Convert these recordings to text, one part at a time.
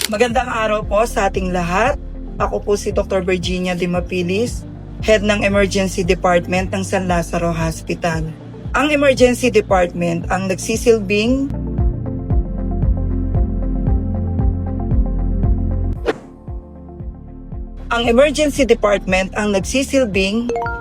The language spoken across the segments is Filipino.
Magandang araw po sa ating lahat. Ako po si Dr. Virginia Dimapilis, Head ng Emergency Department ng San Lazaro Hospital. Ang Emergency Department ang nagsisilbing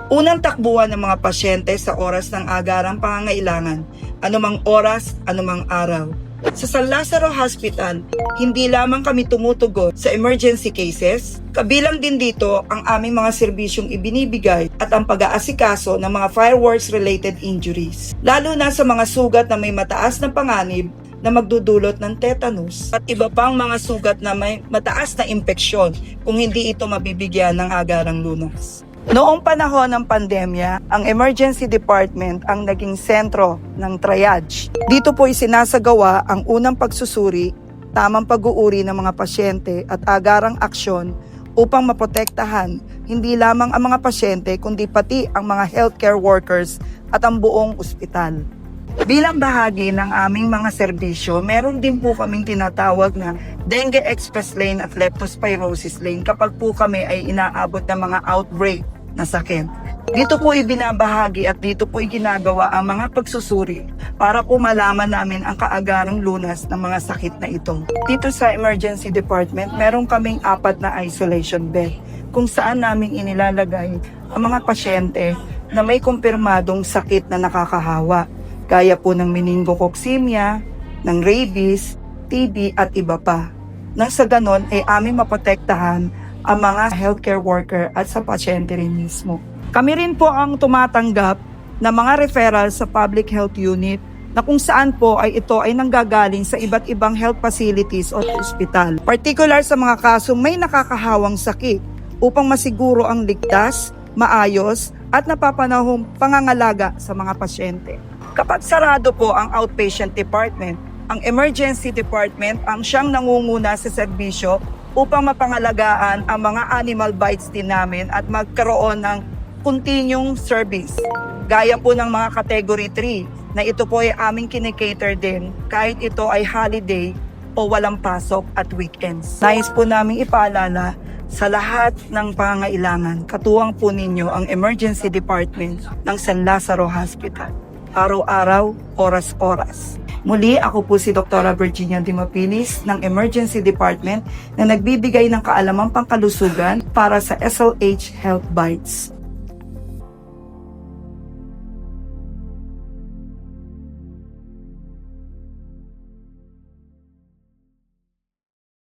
unang takbuhan ng mga pasyente sa oras ng agarang pangangailangan, anumang oras, anumang araw. Sa San Lazaro Hospital, hindi lamang kami tumutugon sa emergency cases, kabilang din dito ang aming mga serbisyong ibinibigay at ang pag-aasikaso ng mga fireworks-related injuries, lalo na sa mga sugat na may mataas na panganib na magdudulot ng tetanus at iba pang mga sugat na may mataas na impeksyon kung hindi ito mabibigyan ng agarang lunas. Noong panahon ng pandemya, ang Emergency Department ang naging sentro ng triage. Dito po isinasagawa ang unang pagsusuri, tamang pag-uuri ng mga pasyente at agarang aksyon upang maprotektahan hindi lamang ang mga pasyente kundi pati ang mga healthcare workers at ang buong ospital. Bilang bahagi ng aming mga serbisyo, meron din po kaming tinatawag na Dengue Express Lane at Leptospirosis Lane kapag po kami ay inaabot ng mga outbreak na sakit. Dito po ibinabahagi at dito po ginagawa ang mga pagsusuri para po malaman namin ang kaagarang lunas ng mga sakit na ito. Dito sa Emergency Department, meron kaming 4 na isolation bed kung saan namin inilalagay ang mga pasyente na may kumpirmadong sakit na nakakahawa, gaya po ng meningococcemia, ng rabies, TB at iba pa. Nang sa ganon ay aming maprotektahan ang mga healthcare worker at sa pasyente rin mismo. Kami rin po ang tumatanggap ng mga referral sa public health unit na kung saan po ay ito ay nanggagaling sa iba't ibang health facilities o ospital. Particular sa mga kasong may nakakahawang sakit upang masiguro ang ligtas, maayos at napapanahong pangangalaga sa mga pasyente. Kapag sarado po ang outpatient department, ang emergency department ang siyang nangunguna sa serbisyo upang mapangalagaan ang mga animal bites din namin at magkaroon ng continuing service. Gaya po ng mga category 3 na ito po ay aming kinikater din kahit ito ay holiday o walang pasok at weekends. Nais po namin ipaalala sa lahat ng pangangailangan, katuwang po ninyo ang emergency department ng San Lazaro Hospital. Araw-araw, oras-oras. Muli, ako po si Dr. Virginia Dimapilis ng Emergency Department na nagbibigay ng kaalamang pangkalusugan para sa SLH Health Bites.